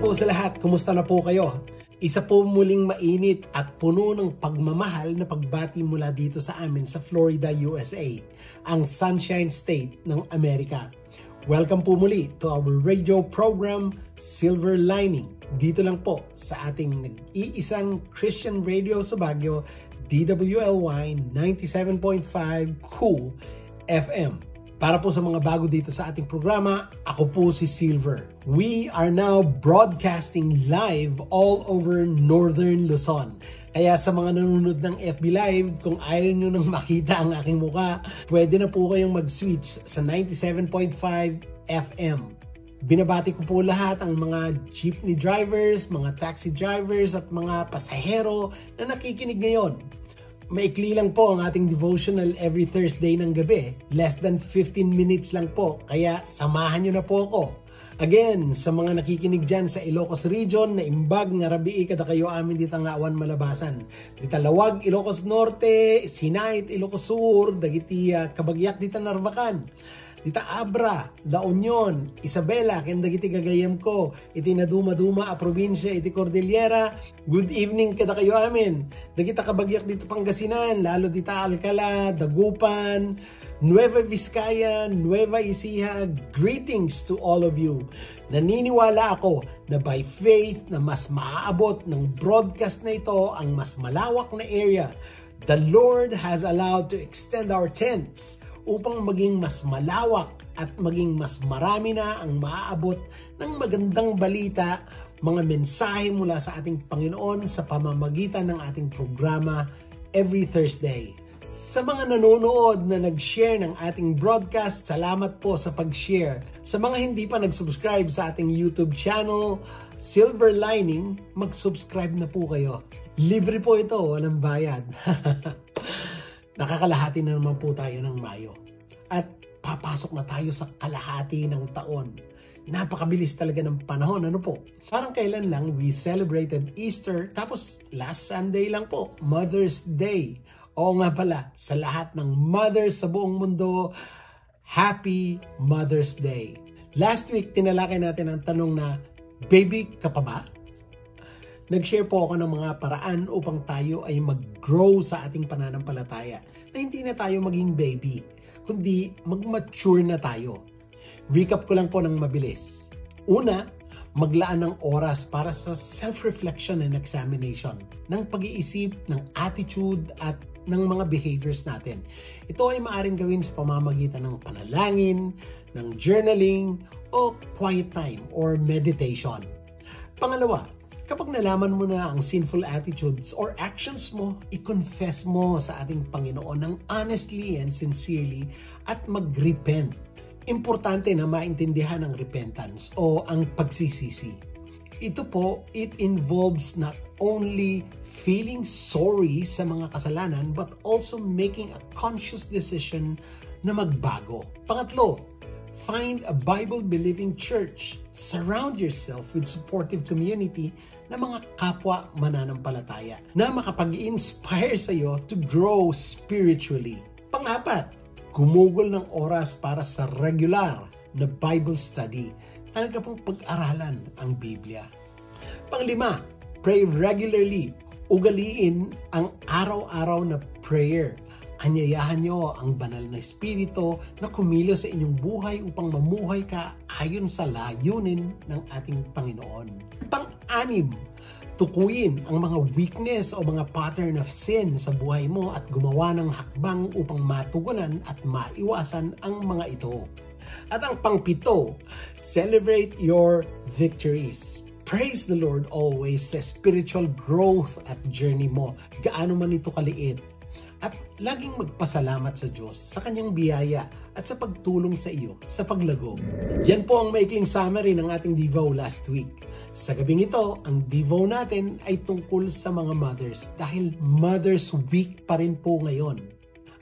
po sa lahat, kumusta na po kayo? Isa po muling mainit at puno ng pagmamahal na pagbati mula dito sa amin sa Florida, USA, ang Sunshine State ng Amerika. Welcome po muli to our radio program, Silver Lining. Dito lang po sa ating nag-iisang Christian radio sa Baguio, DWLY 97.5 Cool FM. Para po sa mga bago dito sa ating programa, ako po si Silver. We are now broadcasting live all over Northern Luzon. Kaya sa mga nanonood ng FB Live, kung ayaw nyo nang makita ang aking muka, pwede na po kayong mag-switch sa 97.5 FM. Binabati ko po lahat ang mga jeepney drivers, mga taxi drivers at mga pasahero na nakikinig ngayon. Maikli lang po ang ating devotional every Thursday ng gabi. Less than 15 minutes lang po, kaya samahan nyo na po ako. Again, sa mga nakikinig dyan sa Ilocos Region, na imbag nga rabii kada kayo amin dita nga awan malabasan. Dita Lawag, Ilocos Norte, Sinait, Ilocos Sur, dagiti Kabagyak dita Narvacan. Dita Abra, La Union, Isabela, ken dagiti gagayem ko, iti naduma-duma a probinsya, iti Cordillera. Good evening kada kayo amin. Dagita Kabagyak dito Pangasinan, lalo dita Alcala, Dagupan, Nueva Vizcaya, Nueva Ecija. Greetings to all of you. Naniniwala ako na by faith na mas maaabot ng broadcast na ito ang mas malawak na area. The Lord has allowed to extend our tents upang maging mas malawak at maging mas marami na ang maaabot ng magandang balita, mga mensahe mula sa ating Panginoon sa pamamagitan ng ating programa every Thursday. Sa mga nanonood na nag-share ng ating broadcast, salamat po sa pag-share. Sa mga hindi pa nag-subscribe sa ating YouTube channel, Silver Lining, mag-subscribe na po kayo. Libre po ito, walang bayad. Nakakalahati na naman po tayo ng Mayo. At papasok na tayo sa kalahati ng taon. Napakabilis talaga ng panahon, ano po? Parang kailan lang we celebrated Easter, tapos last Sunday lang po, Mother's Day. Oo nga pala, sa lahat ng mothers sa buong mundo, Happy Mother's Day. Last week, tinalakay natin ang tanong na, baby ka pa ba? Nag-share po ako ng mga paraan upang tayo ay mag-grow sa ating pananampalataya na hindi na tayo maging baby, kundi mag-mature na tayo. Recap ko lang po ng mabilis. Una, maglaan ng oras para sa self-reflection and examination, ng pag-iisip, ng attitude at ng mga behaviors natin. Ito ay maaaring gawin sa pamamagitan ng panalangin, ng journaling, o quiet time or meditation. Pangalawa, kapag nalaman mo na ang sinful attitudes or actions mo, i-confess mo sa ating Panginoon ng honestly and sincerely at mag-repent. Importante na maintindihan ang repentance o ang pagsisisi. Ito po, it involves not only feeling sorry sa mga kasalanan but also making a conscious decision na magbago. Pangatlo, find a Bible-believing church. Surround yourself with supportive community na mga kapwa mananampalataya na makapag-inspire sa iyo to grow spiritually. Pang-apat, gumugol ng oras para sa regular na Bible study. Talaga pong pag-aralan ang Biblia. Pang-lima, pray regularly. Ugaliin ang araw-araw na prayer. Anyayahan nyo ang banal na espiritu na kumilos sa inyong buhay upang mamuhay ka ayon sa layunin ng ating Panginoon. Pang-anim, tukuyin ang mga weakness o mga pattern of sin sa buhay mo at gumawa ng hakbang upang matugunan at maiwasan ang mga ito. At ang pang-pito, celebrate your victories. Praise the Lord always sa spiritual growth at journey mo. Gaano man ito kaliit. At laging magpasalamat sa Diyos sa kanyang biyaya at sa pagtulong sa iyo sa paglago. Yan po ang maikling summary ng ating Devo last week. Sa gabing ito, ang Devo natin ay tungkol sa mga mothers dahil Mother's Week pa rin po ngayon.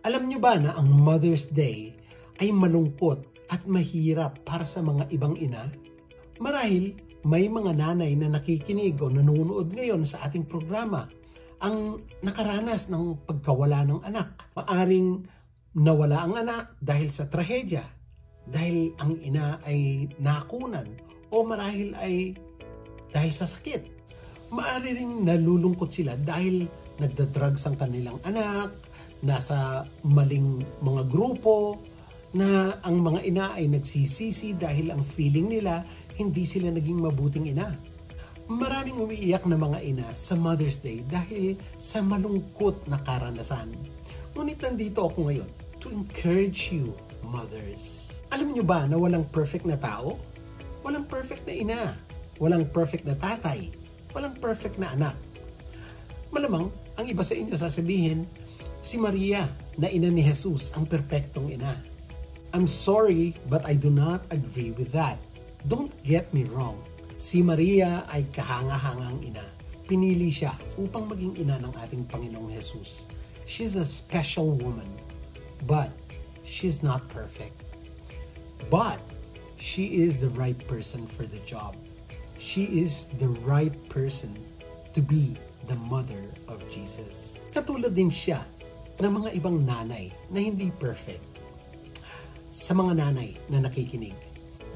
Alam niyo ba na ang Mother's Day ay malungkot at mahirap para sa mga ibang ina? Marahil may mga nanay na nakikinig o nanonood ngayon sa ating programa ang nakaranas ng pagkawala ng anak. Maaring nawala ang anak dahil sa trahedya, dahil ang ina ay nakunan, o marahil ay dahil sa sakit. Maaari ring nalulungkot sila dahil nagda-drugs ang kanilang anak, nasa maling mga grupo, na ang mga ina ay nagsisisi dahil ang feeling nila hindi sila naging mabuting ina. Maraming umiiyak na mga ina sa Mother's Day dahil sa malungkot na karanasan. Ngunit nandito ako ngayon to encourage you, mothers. Alam nyo ba na walang perfect na tao? Walang perfect na ina. Walang perfect na tatay. Walang perfect na anak. Malamang, ang iba sa inyo sasabihin, si Maria na ina ni Jesus ang perpektong ina. I'm sorry, but I do not agree with that. Don't get me wrong. Si Maria ay kahanga-hangang ina. Pinili siya upang maging ina ng ating Panginoong Jesus. She's a special woman, but she's not perfect. But she is the right person for the job. She is the right person to be the mother of Jesus. Katulad din siya ng mga ibang nanay na hindi perfect. Sa mga nanay na nakikinig,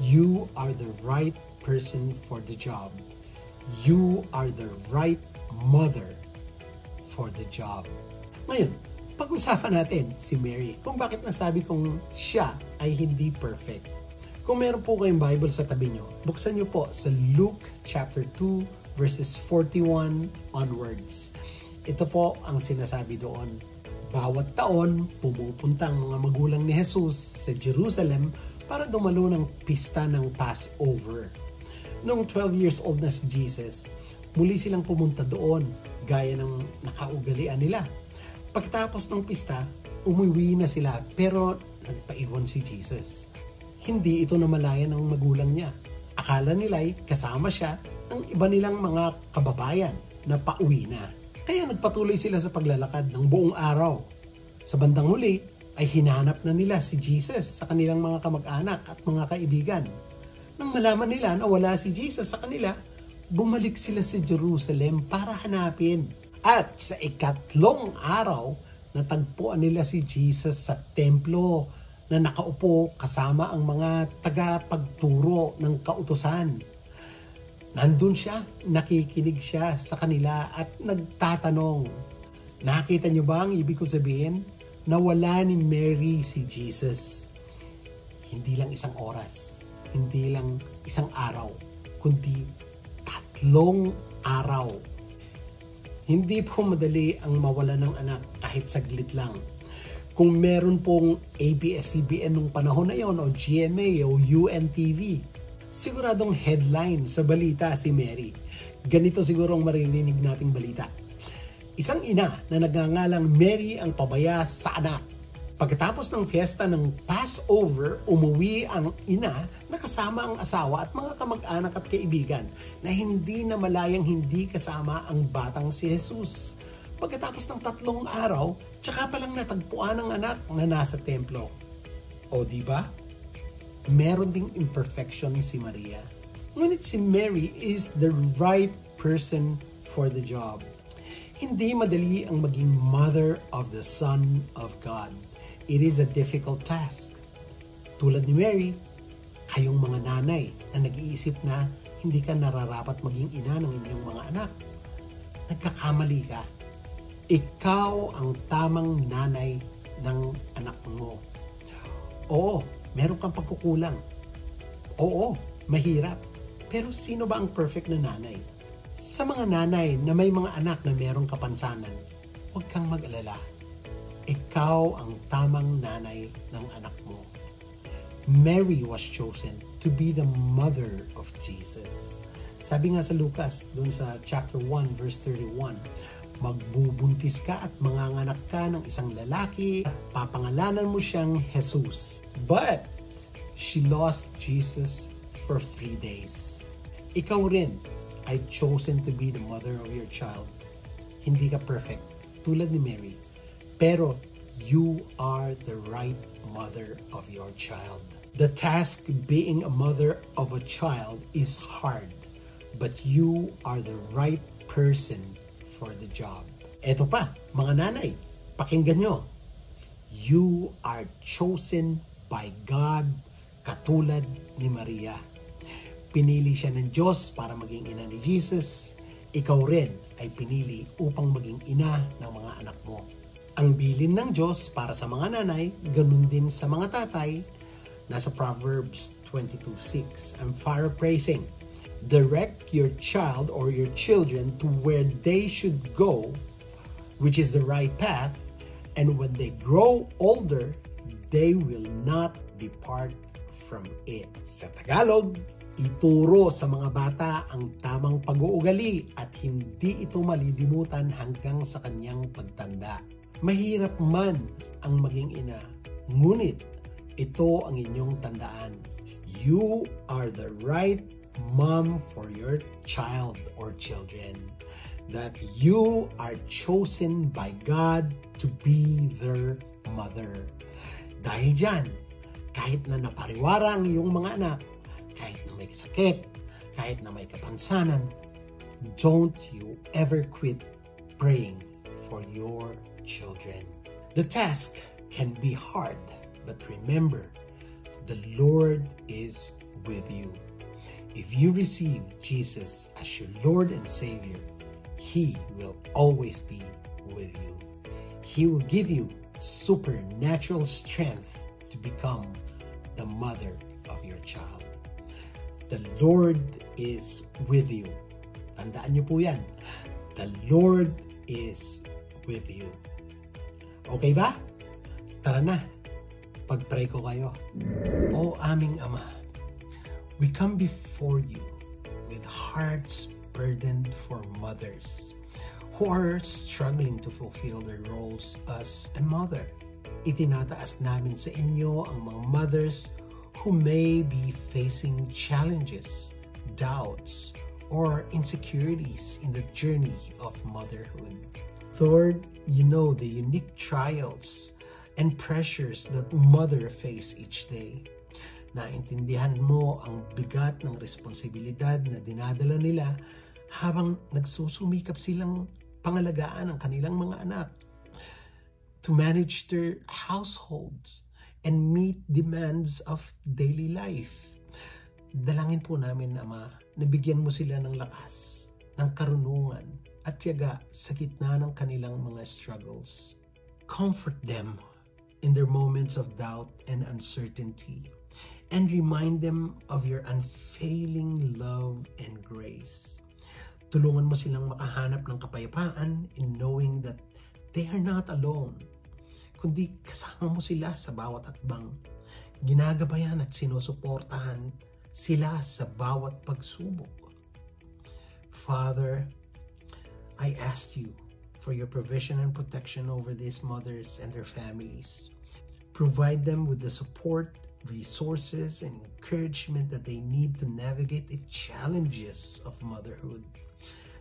you are the right person for the job. You are the right mother for the job. Ngayon, pag-usapan natin si Mary kung bakit nasabi kong siya ay hindi perfect. Kung meron po kayong Bible sa tabi nyo, buksan nyo po sa Luke chapter 2 verses 41 onwards. Ito po ang sinasabi doon. Bawat taon, pumupunta ang mga magulang ni Jesus sa Jerusalem para dumalo ng pista ng Passover. Noong 12 years old na si Jesus, muli silang pumunta doon gaya ng nakaugalian nila. Pagkatapos ng pista, umuwi na sila pero nagpaiwan si Jesus. Hindi ito namalayan ng magulang niya. Akala nila'y kasama siya ng iba nilang mga kababayan na pauwi na. Kaya nagpatuloy sila sa paglalakad ng buong araw. Sa bandang huli ay hinanap na nila si Jesus sa kanilang mga kamag-anak at mga kaibigan. Nang malaman nila na wala si Jesus sa kanila, bumalik sila sa Jerusalem para hanapin. At sa ikatlong araw, natagpuan nila si Jesus sa templo na nakaupo kasama ang mga tagapagturo ng kautusan. Nandun siya, nakikinig siya sa kanila at nagtatanong. Nakita niyo ba ang ibig ko sabihin? Nawala ni Mary si Jesus. Hindi lang isang oras, hindi lang isang araw, kundi 3 araw. Hindi po madali ang mawala ng anak kahit saglit lang. Kung meron pong ABS-CBN nung panahon na yon o GMA o UNTV, siguradong headline sa balita si Mary. Ganito siguro ang maririnig nating balita. Isang ina na nagngangalang Mary ang pabaya sa anak. Pagkatapos ng fiesta ng Passover, umuwi ang ina na kasama ang asawa at mga kamag-anak at kaibigan na hindi na malayang hindi kasama ang batang si Jesus. Pagkatapos ng 3 araw, tsaka palang natagpuan ang anak na nasa templo. O diba? Meron ding imperfection si Maria. Ngunit si Mary is the right person for the job. Hindi madali ang maging mother of the Son of God. It is a difficult task. Tulad ni Mary, kayong mga nanay na nag-iisip na hindi ka nararapat maging ina ng inyong mga anak. Nagkakamali ka. Ikaw ang tamang nanay ng anak mo. Oo, meron kang pagkukulang. Oo, mahirap. Pero sino ba ang perfect na nanay? Sa mga nanay na may mga anak na merong kapansanan, huwag kang mag-alala. Ikaw ang tamang nanay ng anak mo. Mary was chosen to be the mother of Jesus. Sabi nga sa Lucas, dun sa chapter 1 verse 31, magbubuntis ka at manganganak ka ng isang lalaki at papangalanan mo siyang Jesus. But she lost Jesus for 3 days. Ikaw rin ay chosen to be the mother of your child. Hindi ka perfect, tulad ni Mary. Pero you are the right mother of your child. The task being a mother of a child is hard, but you are the right person for the job. Eto pa, mga nanay, pakinggan nyo. You are chosen by God katulad ni Maria. Pinili siya ng Diyos para maging ina ni Jesus. Ikaw rin ay pinili upang maging ina ng mga anak mo. Ang bilin ng Diyos para sa mga nanay, ganun din sa mga tatay. Nasa Proverbs 22:6. I'm paraphrasing. Direct your child or your children to where they should go, which is the right path, and when they grow older, they will not depart from it. Sa Tagalog, ituro sa mga bata ang tamang pag-uugali at hindi ito malilimutan hanggang sa kanyang pagtanda. Mahirap man ang maging ina, ngunit ito ang inyong tandaan. You are the right mom for your child or children. That you are chosen by God to be their mother. Dahil dyan, kahit na napariwara ang iyong mga anak, kahit na may sakit, kahit na may kapansanan, don't you ever quit praying for your children. The task can be hard, but remember, the Lord is with you. If you receive Jesus as your Lord and Savior, He will always be with you. He will give you supernatural strength to become the mother of your child. The Lord is with you. Tandaan niyo po yan. The Lord is with you. Okay ba? Tara na. Pag-pray ko kayo. O aming Ama, we come before you with hearts burdened for mothers who are struggling to fulfill their roles as a mother. Itinataas namin sa inyo ang mga mothers who may be facing challenges, doubts, or insecurities in the journey of motherhood. Lord, you know the unique trials and pressures that mother face each day. Naintindihan mo ang bigat ng responsibilidad na dinadala nila habang nagsusumikap silang pangalagaan ang kanilang mga anak, to manage their households and meet demands of daily life. Dalangin po namin, Ama, na bigyan mo sila ng lakas, ng karunungan at tiyaga sa gitna ng kanilang mga struggles. Comfort them in their moments of doubt and uncertainty, and remind them of your unfailing love and grace. Tulungan mo silang makahanap ng kapayapaan in knowing that they are not alone, kundi kasama mo sila sa bawat hakbang. Ginagabayan at sinusuportahan sila sa bawat pagsubok. Father, I ask you for your provision and protection over these mothers and their families. Provide them with the support, resources, and encouragement that they need to navigate the challenges of motherhood.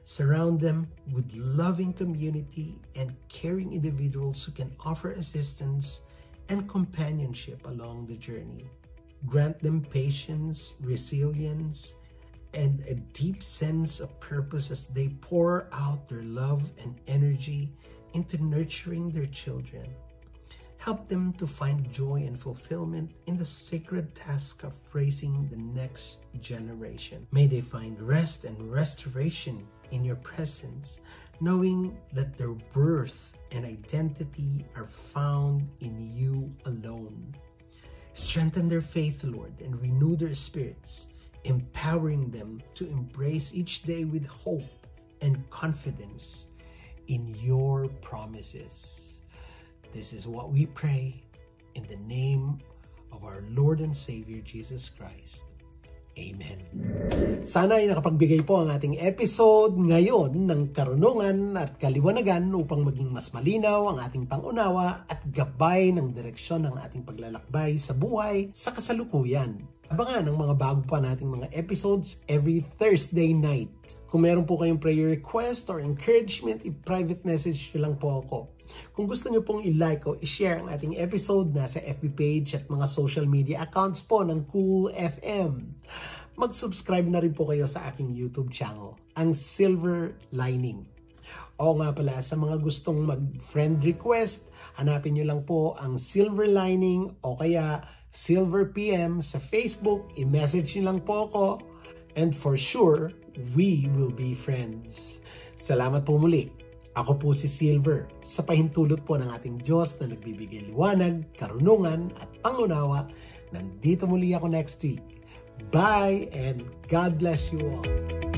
Surround them with loving community and caring individuals who can offer assistance and companionship along the journey. Grant them patience, resilience, and a deep sense of purpose as they pour out their love and energy into nurturing their children. Help them to find joy and fulfillment in the sacred task of raising the next generation. May they find rest and restoration in your presence, knowing that their worth and identity are found in you alone. Strengthen their faith, Lord, and renew their spirits, empowering them to embrace each day with hope and confidence in your promises. This is what we pray in the name of our Lord and Savior Jesus Christ. Amen. Sana ay nakapagbigay po ang ating episode ngayon ng karunungan at kaliwanagan upang maging mas malinaw ang ating pangunawa at gabay ng direksyon ng ating paglalakbay sa buhay sa kasalukuyan. Abangan ang mga bago pa nating mga episodes every Thursday night. Kung meron po kayong prayer request or encouragement, i-private message nyo lang po ako. Kung gusto nyo pong i-like o i-share ang ating episode, nasa FB page at mga social media accounts po ng Cool FM. Mag-subscribe na rin po kayo sa aking YouTube channel, ang Silver Lining. O nga pala, sa mga gustong mag-friend request, hanapin nyo lang po ang Silver Lining o kaya Silver PM sa Facebook. I-message nyo lang po ako. And for sure, we will be friends. Salamat po muli. Ako po si Silver, sa pahintulot po ng ating Diyos na nagbibigay liwanag, karunungan at pangunawa. Nandito muli ako next week. Bye and God bless you all.